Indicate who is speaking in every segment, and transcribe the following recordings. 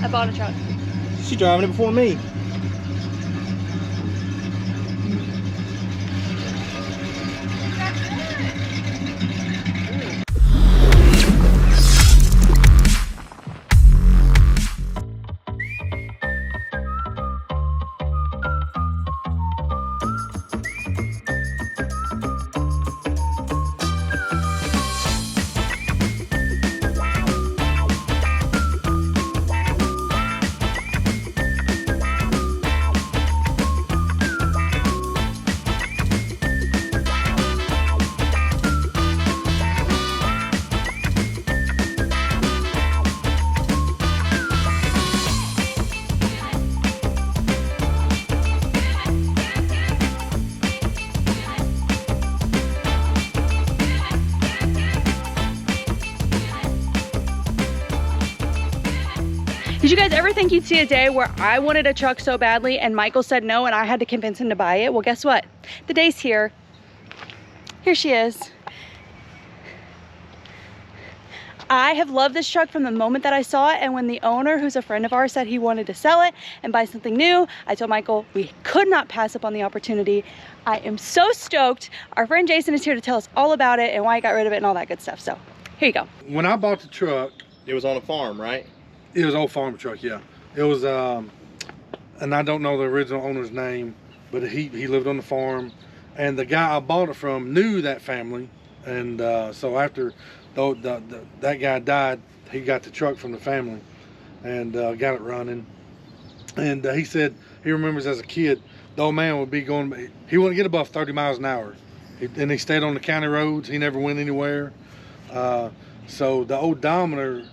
Speaker 1: I bought a truck.
Speaker 2: She's driving it before me.
Speaker 1: Did you guys ever think you'd see a day where I wanted a truck so badly and Michael said no and I had to convince him to buy it? Well, guess what? The day's here. Here she is. I have loved this truck from the moment that I saw it, and when the owner, who's a friend of ours, said he wanted to sell it and buy something new, I told Michael we could not pass up on the opportunity. I am so stoked. Our friend Jason is here to tell us all about it and why I got rid of it and all that good stuff. So here you go.
Speaker 3: When I bought the truck,
Speaker 2: It was on a farm, right?
Speaker 3: it was an old farm truck, yeah. It was, and I don't know the original owner's name, but he lived on the farm, and the guy I bought it from knew that family, and so after that guy died, he got the truck from the family, and got it running. And he said he remembers as a kid, the old man would be going, he wouldn't get above 30 miles an hour, and he stayed on the county roads. He never went anywhere. So the odometer,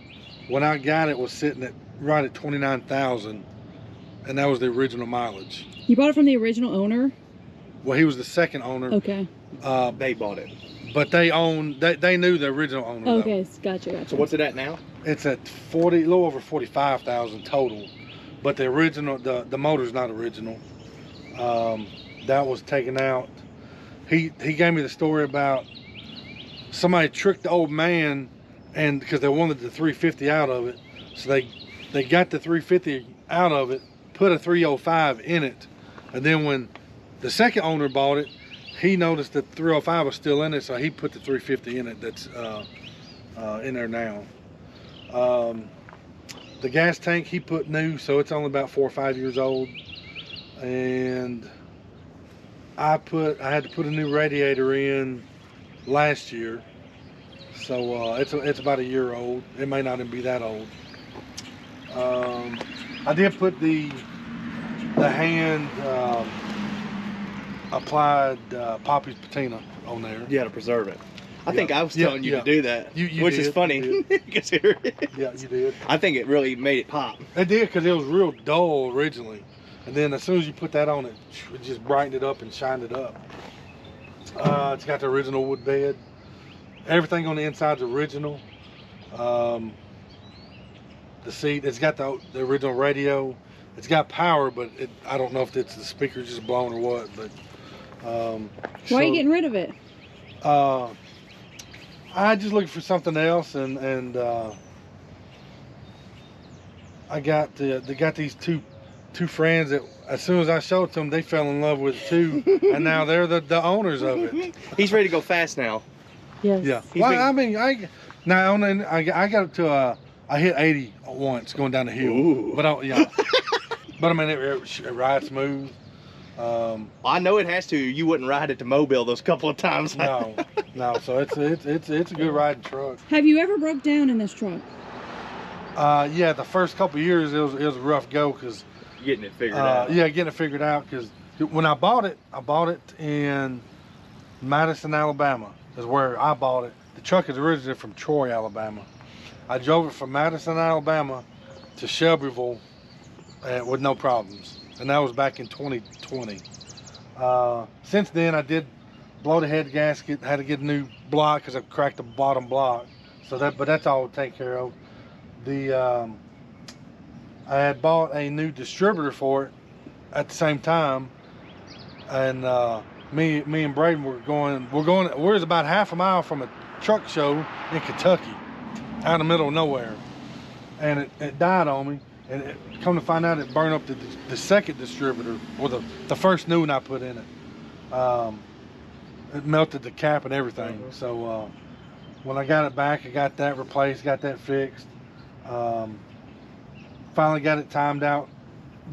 Speaker 3: when I got it, was sitting at right at 29,000, and that was the original mileage.
Speaker 1: You bought it from the original owner?
Speaker 3: Well, he was the second owner.
Speaker 1: Okay.
Speaker 2: They bought it.
Speaker 3: But they owned, they knew the original owner.
Speaker 1: Okay, gotcha.
Speaker 2: So what's it at now?
Speaker 3: It's at a little over 45,000 total, but the original, the motor's not original. That was taken out. He gave me the story about somebody tricked the old man, and because they wanted the 350 out of it, so they got the 350 out of it, put a 305 in it, and then when the second owner bought it, he noticed that 305 was still in it, so he put the 350 in it. That's in there now. The gas tank he put new, so it's only about 4 or 5 years old, and I had to put a new radiator in last year, so it's about a year old. It may not even be that old. I did put the hand applied Poppy's patina on there.
Speaker 2: You had to preserve it. I think I was telling you to do that,
Speaker 3: you
Speaker 2: which
Speaker 3: did,
Speaker 2: is funny. Because here it is.
Speaker 3: Yeah, you did.
Speaker 2: I think it really made it pop.
Speaker 3: It did, because it was real dull originally, and then as soon as you put that on it, it just brightened it up and shined it up. It's got the original wood bed. Everything on the inside's original. The seat, it's got the original radio. It's got power, but I don't know if it's the speaker just blowing or what. But
Speaker 1: why are you getting rid of it?
Speaker 3: I just looking for something else, and I got they got these two friends that as soon as I showed it to them, they fell in love with it too, and now they're the owners of it.
Speaker 2: He's ready to go fast now.
Speaker 1: Yes.
Speaker 3: Yeah. Well, I mean, I got up to I hit 80 once going down the hill.
Speaker 2: Ooh.
Speaker 3: But but I mean it rides smooth.
Speaker 2: I know it has to. You wouldn't ride it to Mobile those couple of times.
Speaker 3: No. So it's a good riding truck.
Speaker 1: Have you ever broke down in this truck?
Speaker 3: Yeah, the first couple of years it was a rough go because
Speaker 2: Getting it figured out.
Speaker 3: Yeah, getting it figured out because when I bought it in Madison, Alabama. Is where I bought it. The truck is originally from Troy, Alabama. I drove it from Madison, Alabama to Shelbyville with no problems, and that was back in 2020. Since then, I did blow the head gasket, had to get a new block because I cracked the bottom block. But that's all taken care of. I had bought a new distributor for it at the same time, and me and Braden we're about half a mile from a truck show in Kentucky, out in the middle of nowhere, and it died on me. And come to find out, it burned up the second distributor, or the first new one I put in it. It melted the cap and everything. So when I got it back, I got that replaced, got that fixed. Finally got it timed out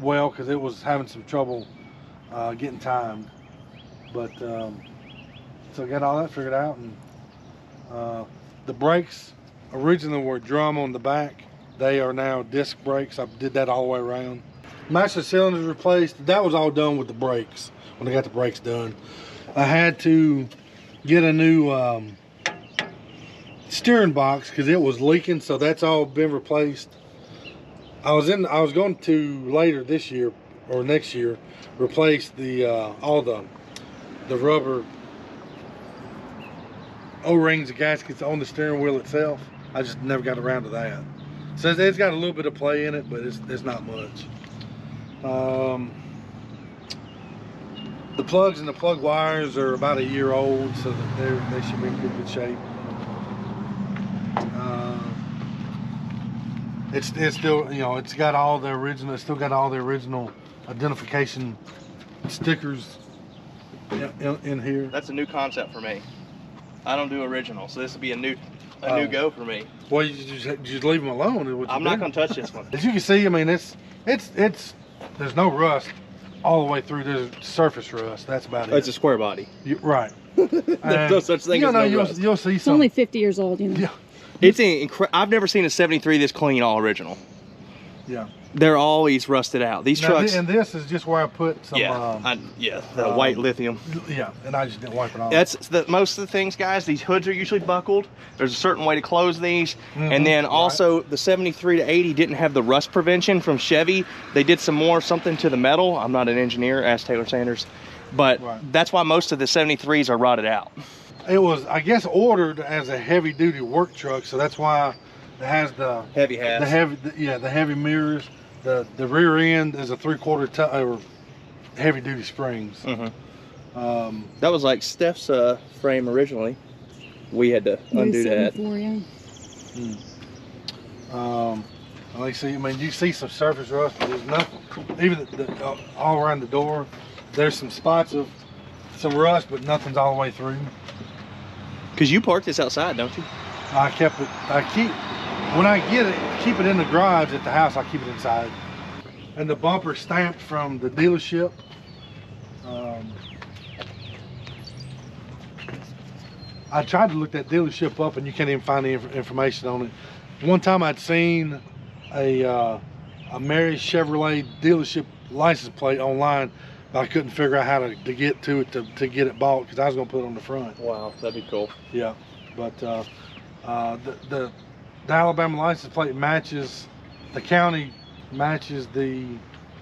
Speaker 3: well, because it was having some trouble getting timed. But so I got all that figured out, and the brakes originally were drum on the back. They are now disc brakes. I did that all the way around. Master cylinders replaced. That was all done with the brakes. When I got the brakes done, I had to get a new steering box because it was leaking. So that's all been replaced. I was going to later this year or next year replace the all the rubber O-rings and gaskets on the steering wheel itself. I just never got around to that. So it's got a little bit of play in it, but it's not much. The plugs and the plug wires are about a year old, so that they should be in good shape. It's still, you know, it's got all the original. It's still got all the original identification stickers in here.
Speaker 2: That's a new concept for me. I don't do original, so this will be a new go for me.
Speaker 3: Well, you just leave them alone.
Speaker 2: I'm not gonna touch this one.
Speaker 3: As you can see, I mean, it's there's no rust all the way through. There's surface rust. That's about it.
Speaker 2: It's a square body.
Speaker 3: Right.
Speaker 2: There's no such thing as no rust.
Speaker 3: You'll see
Speaker 4: It's
Speaker 3: some.
Speaker 4: only 50 years old, you know.
Speaker 3: Yeah.
Speaker 2: It's I've never seen a 73 this clean all original.
Speaker 3: Yeah.
Speaker 2: They're always rusted out. These trucks.
Speaker 3: And this is just where I put some.
Speaker 2: The white lithium.
Speaker 3: Yeah, and I just didn't wipe it off.
Speaker 2: That's most of the things, guys. These hoods are usually buckled. There's a certain way to close these, and then also the 73 to 80 didn't have the rust prevention from Chevy. They did something to the metal. I'm not an engineer, ask Taylor Sanders, but that's why most of the 73s are rotted out.
Speaker 3: It was, I guess, ordered as a heavy-duty work truck, so that's why it has the
Speaker 2: heavy hats.
Speaker 3: The heavy mirrors. The rear end is a 3/4 ton or heavy-duty springs.
Speaker 2: That was like Steph's frame originally. We had to undo that.
Speaker 3: Like see, I mean, you see some surface rust, but there's nothing. Even all around the door, there's some spots of some rust, but nothing's all the way through.
Speaker 2: Cause you park this outside, don't you?
Speaker 3: When I get it, keep it in the garage at the house. I keep it inside. And the bumper stamped from the dealership. I tried to look that dealership up, and you can't even find any information on it. One time I'd seen a Mary Chevrolet dealership license plate online, but I couldn't figure out how to get to it to get it bought, because I was going to put it on the front.
Speaker 2: Wow, that'd be cool.
Speaker 3: Yeah, but the Alabama license plate matches, the county matches the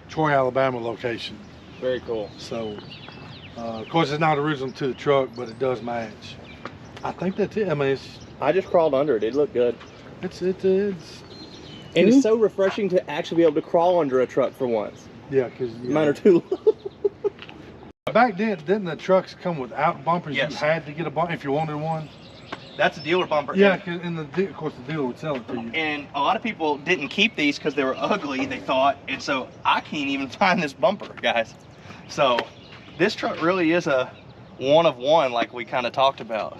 Speaker 3: Troy, Alabama location.
Speaker 2: Very cool.
Speaker 3: So, of course, it's not original to the truck, but it does match. I think that's it. I mean,
Speaker 2: I just crawled under it. It looked good.
Speaker 3: It's
Speaker 2: And it's so refreshing to actually be able to crawl under a truck for once.
Speaker 3: Yeah, because
Speaker 2: mine are too low.
Speaker 3: Back then, didn't the trucks come without bumpers?
Speaker 2: Yes.
Speaker 3: You had to get a bumper if you wanted one.
Speaker 2: That's a dealer bumper.
Speaker 3: Yeah, and of course the dealer would sell it to you.
Speaker 2: And a lot of people didn't keep these because they were ugly, they thought. And so I can't even find this bumper, guys. So this truck really is a one of one, like we kind of talked about.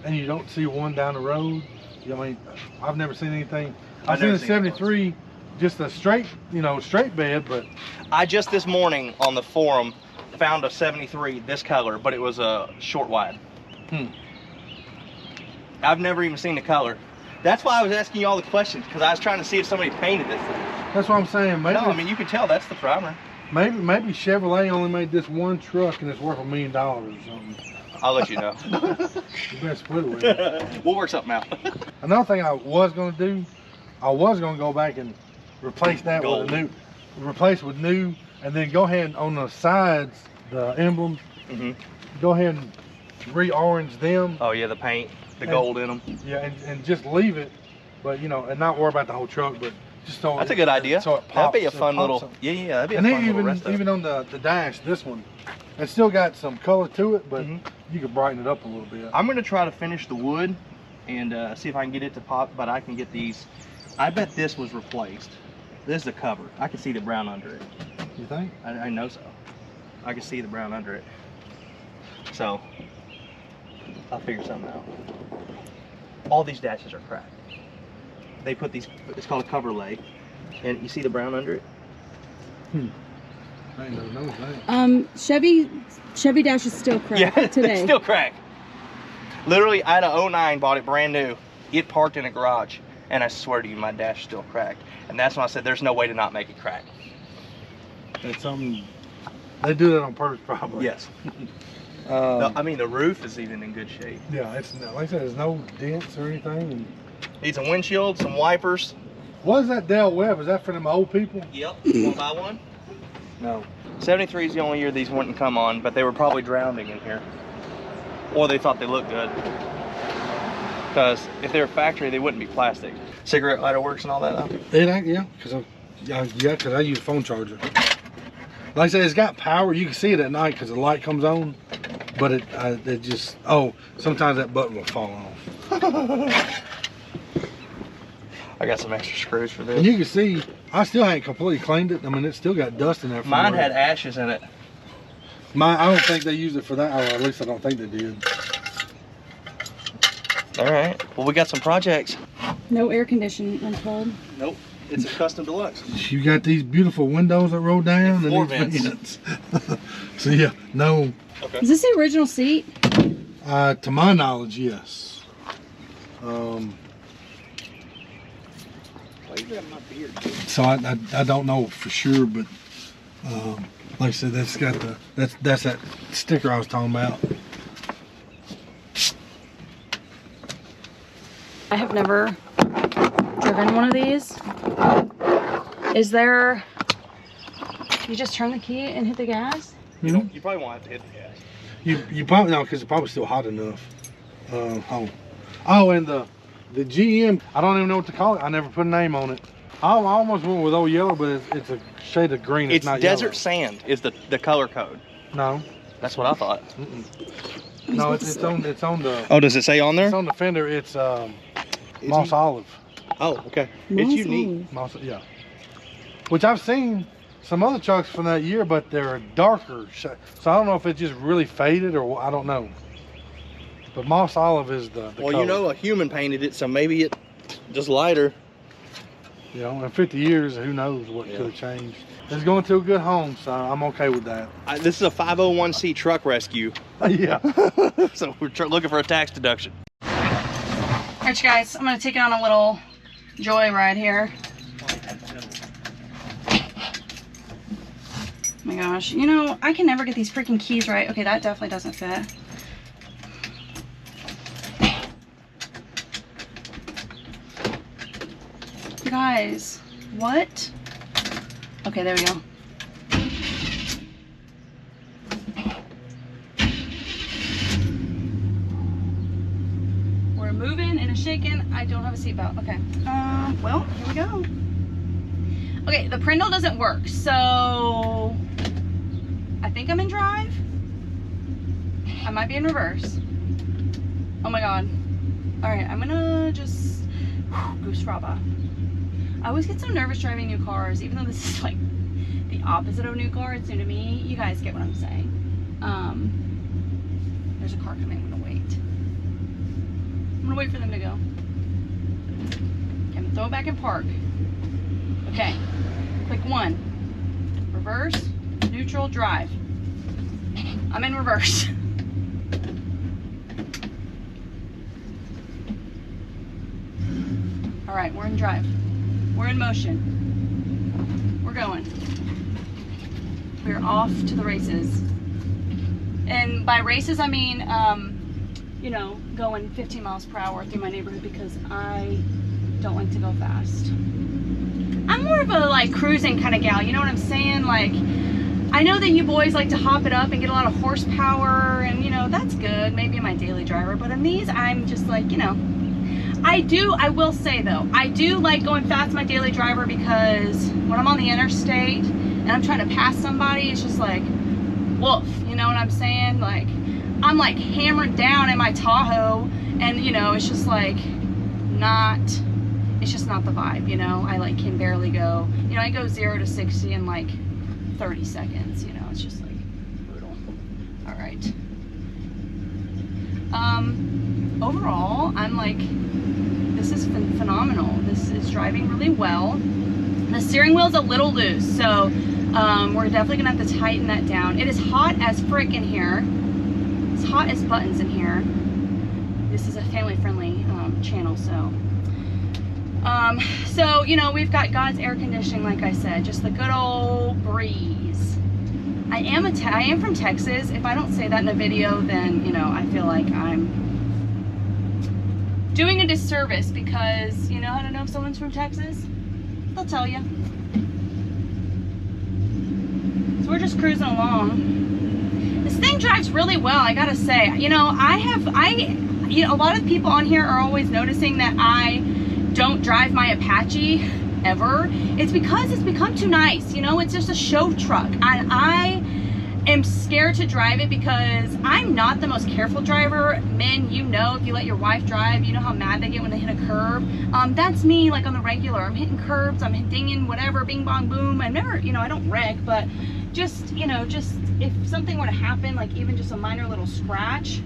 Speaker 3: And you don't see one down the road. I mean, I've never seen anything. I've seen a 73, just a straight, straight bed, but.
Speaker 2: I just this morning on the forum found a 73 this color, but it was a short wide. I've never even seen the color. That's why I was asking you all the questions, because I was trying to see if somebody painted this thing.
Speaker 3: That's what I'm saying. Maybe,
Speaker 2: no, I mean, you can tell that's the primer.
Speaker 3: Maybe Chevrolet only made this one truck and it's worth $1 million or something.
Speaker 2: I'll let you know.
Speaker 3: You better split it with me.
Speaker 2: We'll work something out.
Speaker 3: Another thing I was going to do, I was going to go back and replace that with a new, with new, and then go ahead and on the sides, the emblems, go ahead and re-orange them.
Speaker 2: Oh yeah, the paint, the gold in them.
Speaker 3: Yeah, and just leave it, but and not worry about the whole truck, but just so
Speaker 2: that's a good idea.
Speaker 3: So it pops,
Speaker 2: that'd be a fun little. Yeah, that'd be a fun little rest.
Speaker 3: Even on the dash, this one, it's still got some color to it, but you could brighten it up a little bit.
Speaker 2: I'm gonna try to finish the wood and see if I can get it to pop, but I can get these. I bet this was replaced. This is the cover. I can see the brown under it.
Speaker 3: You think?
Speaker 2: I know so. I can see the brown under it. So, I'll figure something out. All these dashes are cracked. They put these, it's called a cover lay. And you see the brown under it?
Speaker 3: I ain't never noticed that.
Speaker 1: Chevy dash is still cracked today.
Speaker 2: It's still cracked. Literally, I had a 09, bought it brand new. It parked in a garage. And I swear to you, my dash is still cracked. And that's when I said, there's no way to not make it crack.
Speaker 3: It's something, they do that on purpose probably.
Speaker 2: Yes. I mean, the roof is even in good shape.
Speaker 3: Yeah, it's like I said, there's no dents or anything. And
Speaker 2: Needs a windshield, some wipers.
Speaker 3: what is that Dell Web? Is that for them old people?
Speaker 2: Yep. You want to buy one?
Speaker 3: No.
Speaker 2: 73 is the only year these wouldn't come on, but they were probably drowning in here. Or they thought they looked good. Because if they were factory, they wouldn't be plastic. Cigarette lighter works and all that, huh?
Speaker 3: Yeah, because I use a phone charger. Like I said, it's got power. You can see it at night because the light comes on. But it just, sometimes that button will fall off.
Speaker 2: I got some extra screws for this.
Speaker 3: And you can see, I still ain't completely cleaned it. I mean, it's still got dust in there.
Speaker 2: Mine had ashes in it.
Speaker 3: I don't think they used it for that, or at least I don't think they did.
Speaker 2: All right. Well, we got some projects.
Speaker 1: No air conditioning, I'm told.
Speaker 2: Nope. It's a custom deluxe.
Speaker 3: You got these beautiful windows that roll down and
Speaker 2: Floor
Speaker 3: these
Speaker 2: vents.
Speaker 3: So yeah, no.
Speaker 2: Okay.
Speaker 1: Is this the original seat?
Speaker 3: To my knowledge, yes. So I don't know for sure, but like I said, that's got that's that sticker I was talking about.
Speaker 1: I have never driven one of these. Is there, you just turn the key and hit the gas?
Speaker 2: You probably won't have to hit the gas.
Speaker 3: You probably, no, because it's probably still hot enough. And the GM, I don't even know what to call it. I never put a name on it. I almost went with old yellow, but it's a shade of green. It's not
Speaker 2: desert
Speaker 3: yellow.
Speaker 2: Sand is the color code.
Speaker 3: No.
Speaker 2: That's what I thought.
Speaker 3: No, it's on the.
Speaker 2: Oh, does it say on there?
Speaker 3: It's on the fender. It's moss olive.
Speaker 2: Oh, okay.
Speaker 1: Moss
Speaker 2: It's unique.
Speaker 3: Moss, yeah. Which I've seen some other trucks from that year, but they're darker. So I don't know if it's just really faded or I don't know. But moss olive is the
Speaker 2: Well,
Speaker 3: color.
Speaker 2: you know, a human painted it, so maybe it just lighter.
Speaker 3: You know, in 50 years, who knows what could have changed. It's going to a good home, so I'm okay with that.
Speaker 2: This is a 501c truck rescue.
Speaker 3: Yeah.
Speaker 2: So we're looking for a tax deduction.
Speaker 1: All right, you guys, I'm gonna take it on a little joyride here. Oh my gosh, you know, I can never get these freaking keys right. Okay, that definitely doesn't fit. Guys, what? Okay, there we go. We're moving and a shaking. I don't have a seatbelt. Okay. Well, here we go. Okay, the Prindle doesn't work, so I think I'm in drive. I might be in reverse. Oh my god. All right, I'm gonna just goose fraba. I always get so nervous driving new cars, even though this is like the opposite of a new car. It's new to me. You guys get what I'm saying. There's a car coming. I'm gonna wait. I'm gonna wait for them to go. Okay, I'm gonna throw it back in park. Okay, click 1. Reverse, neutral, drive. I'm in reverse. All right, we're in drive. We're in motion. We're going. We're off to the races. And by races, I mean, you know, going 15 miles per hour through my neighborhood because I don't like to go fast. I'm more of a like cruising kind of gal, you know what I'm saying? Like, I know that you boys like to hop it up and get a lot of horsepower and, you know, that's good. Maybe in my daily driver, but in these, I'm just like, you know, I will say though, I do like going fast in my daily driver because when I'm on the interstate and I'm trying to pass somebody, it's just like, woof, you know what I'm saying? Like, I'm like hammered down in my Tahoe and, you know, it's just like not it's just not the vibe, you know. I like can barely go, you know, I go 0 to 60 in like 30 seconds, you know. It's just like brutal. All right. Overall, I'm like, this is phenomenal. This is driving really well. The steering wheel's a little loose, so we're definitely gonna have to tighten that down. It is hot as frick in here. It's hot as buttons in here. This is a family-friendly channel, so. So, you know, we've got God's air conditioning, like I said, just the good old breeze. I am from Texas. If I don't say that in a video, then, you know, I feel like I'm doing a disservice, because, you know how to know if someone's from Texas? They'll tell you. So we're just cruising along. This thing drives really well, I gotta say. You know, you know, a lot of people on here are always noticing that I don't drive my Apache ever. It's because it's become too nice, you know. It's just a show truck, and I am scared to drive it because I'm not the most careful driver. Men, you know, if you let your wife drive, you know how mad they get when they hit a curb. That's me, like on the regular. I'm hitting curbs, I'm dinging whatever, bing bong boom. I never, you know, I don't wreck, but just, you know, just if something were to happen, like even just a minor little scratch,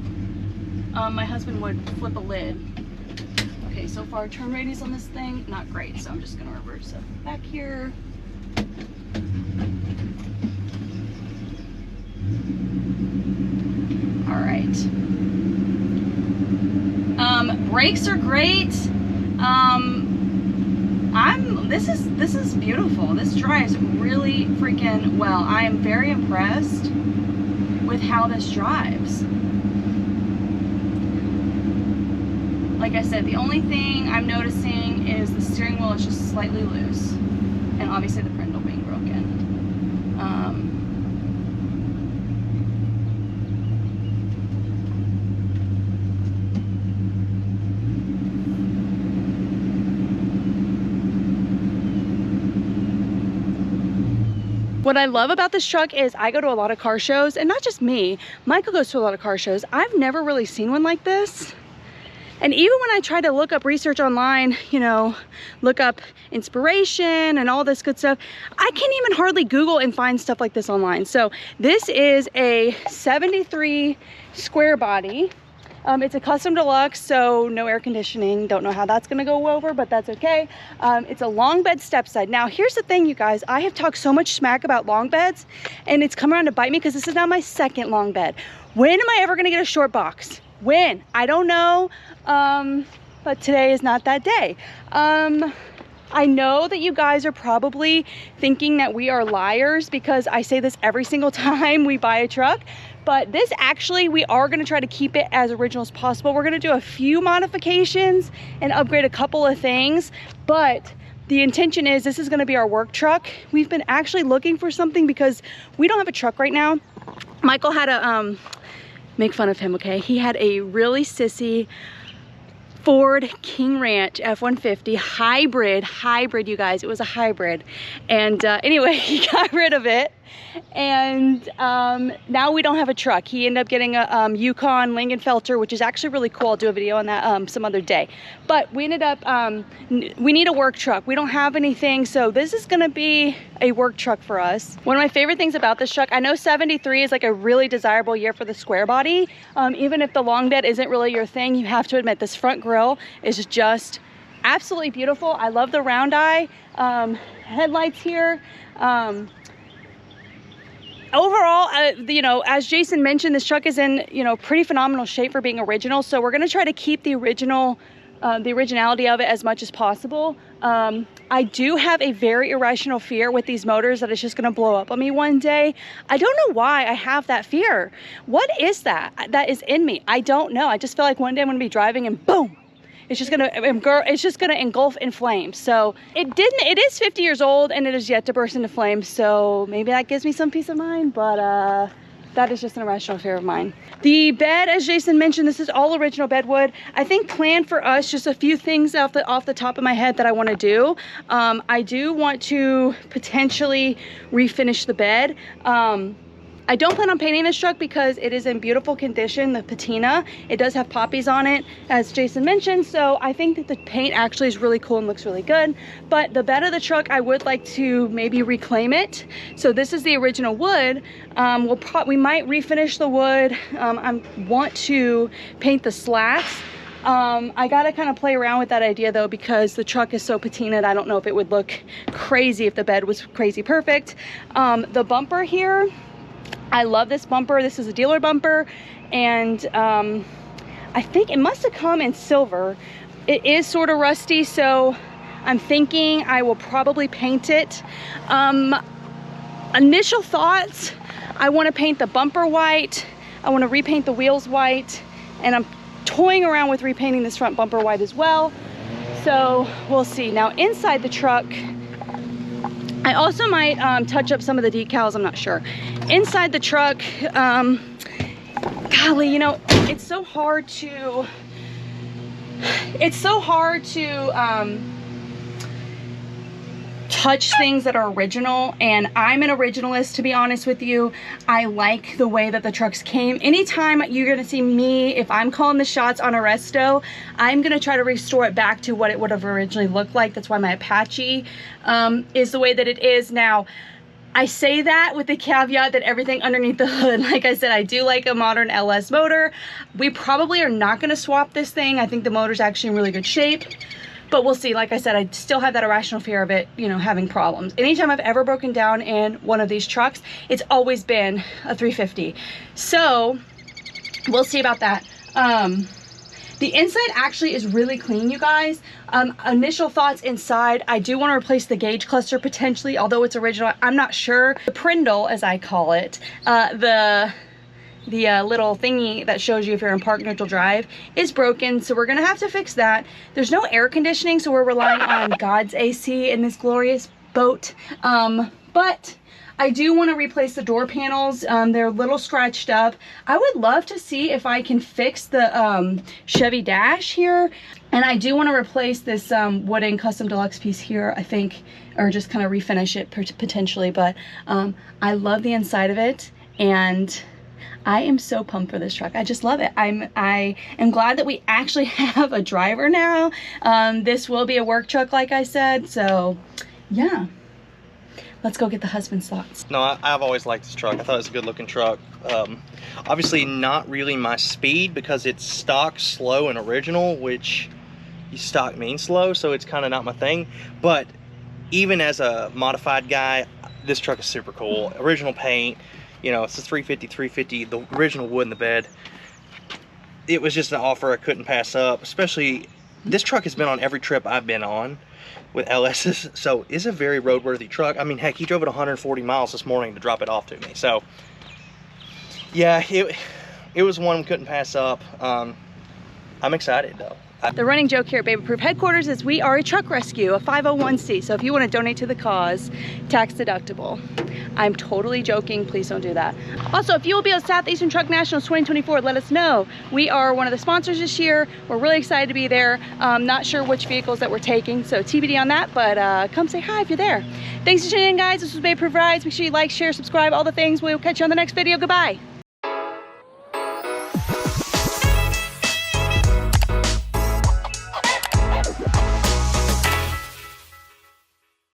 Speaker 1: my husband would flip a lid. Okay, so far turn radius on this thing, not great, so I'm just gonna reverse it back here. All right. Brakes are great. This is beautiful. This drives really freaking well. I am very impressed with how this drives. Like I said, the only thing I'm noticing is the steering wheel is just slightly loose, and obviously the brindle being broken. What I love about this truck is I go to a lot of car shows, and not just me, Michael goes to a lot of car shows. I've never really seen one like this. And even when I try to look up research online, you know, look up inspiration and all this good stuff, I can't even hardly Google and find stuff like this online. So this is a 73 Squarebody. It's a custom deluxe, so no air conditioning. Don't know how that's gonna go over, but that's okay. It's a long bed step side. Now, here's the thing, you guys. I have talked so much smack about long beds, and it's come around to bite me because this is now my second long bed. When am I ever gonna get a short box? When? I don't know, but today is not that day. I know that you guys are probably thinking that we are liars because I say this every single time we buy a truck, but this actually, we are gonna try to keep it as original as possible. We're gonna do a few modifications and upgrade a couple of things, but the intention is this is gonna be our work truck. We've been actually looking for something because we don't have a truck right now. Michael had a, make fun of him, okay? He had a really sissy Ford King Ranch F-150 hybrid, you guys. It was a hybrid. And anyway, he got rid of it. And now we don't have a truck. He ended up getting a Yukon Langenfelter, which is actually really cool. I'll do a video on that some other day. But we ended up, we need a work truck. We don't have anything, so this is gonna be a work truck for us. One of my favorite things about this truck, I know 73 is like a really desirable year for the square body. Even if the long bed isn't really your thing, you have to admit this front grille is just absolutely beautiful. I love the round eye headlights here. Overall, you know, as Jason mentioned, this truck is in, you know, pretty phenomenal shape for being original. So we're going to try to keep the originality of it as much as possible. I do have a very irrational fear with these motors that it's just going to blow up on me one day. I don't know why I have that fear. What is that is in me? I don't know. I just feel like one day I'm going to be driving and boom, it's just gonna engulf in flames. So it is 50 years old and it is yet to burst into flames. So maybe that gives me some peace of mind, but that is just an irrational fear of mine. The bed, as Jason mentioned, this is all original bedwood. I think planned for us, just a few things off the top of my head that I want to do. I do want to potentially refinish the bed. I don't plan on painting this truck because it is in beautiful condition, the patina. It does have poppies on it, as Jason mentioned, so I think that the paint actually is really cool and looks really good. But the bed of the truck, I would like to maybe reclaim it. So this is the original wood. We might refinish the wood. I want to paint the slats. I gotta kind of play around with that idea though, because the truck is so patinaed. I don't know if it would look crazy if the bed was crazy perfect. The bumper here, I love this bumper. This is a dealer bumper, and I think it must have come in silver. It is sort of rusty, so I'm thinking I will probably paint it. Initial thoughts, I want to paint the bumper white. I want to repaint the wheels white, and I'm toying around with repainting this front bumper white as well. So we'll see. Now inside the truck, I also might touch up some of the decals. I'm not sure. Inside the truck, golly, you know, it's so hard to touch things that are original, and I'm an originalist, to be honest with you. I like the way that the trucks came. Anytime you're gonna see me, if I'm calling the shots on a resto, I'm gonna try to restore it back to what it would have originally looked like. That's why my Apache is the way that it is now. I say that with the caveat that everything underneath the hood, like I said, I do like a modern LS motor. We probably are not gonna swap this thing. I think the motor's actually in really good shape. But we'll see. Like I said, I still have that irrational fear of it, you know, having problems. Anytime I've ever broken down in one of these trucks, it's always been a 350. So we'll see about that. The inside actually is really clean, you guys. Initial thoughts inside, I do want to replace the gauge cluster potentially, although it's original, I'm not sure. The Prindle, as I call it, the little thingy that shows you if you're in park neutral drive is broken, so we're gonna have to fix that. There's no air conditioning, so we're relying on God's AC in this glorious boat. But I do want to replace the door panels. They're a little scratched up. I would love to see if I can fix the Chevy dash here, and I do want to replace this wooden custom deluxe piece here, I think, or just kind of refinish it potentially. But I love the inside of it, and I am so pumped for this truck. I just love it. I am glad that we actually have a driver now. This will be a work truck, like I said, so yeah. Let's go get the husband's thoughts.
Speaker 2: No, I've always liked this truck. I thought it was a good looking truck. Obviously not really my speed because it's stock, slow, and original, which stock means slow, so it's kind of not my thing. But even as a modified guy, this truck is super cool. Original paint, you know, it's a 350, the original wood in the bed. It was just an offer I couldn't pass up, especially this truck has been on every trip I've been on with LS's, so it's a very roadworthy truck. I mean, heck, he drove it 140 miles this morning to drop it off to me. So yeah, it was one we couldn't pass up. I'm excited though.
Speaker 1: The running joke here at Baby Proof headquarters is we are a truck rescue, a 501c. So if you want to donate to the cause, tax deductible. I'm totally joking. Please don't do that. Also, if you will be at Southeastern Truck Nationals 2024, let us know. We are one of the sponsors this year. We're really excited to be there. Not sure which vehicles that we're taking, so TBD on that, but come say hi if you're there. Thanks for tuning in, guys. This was Baby Proof Rides. Make sure you like, share, subscribe, all the things. We'll catch you on the next video. Goodbye.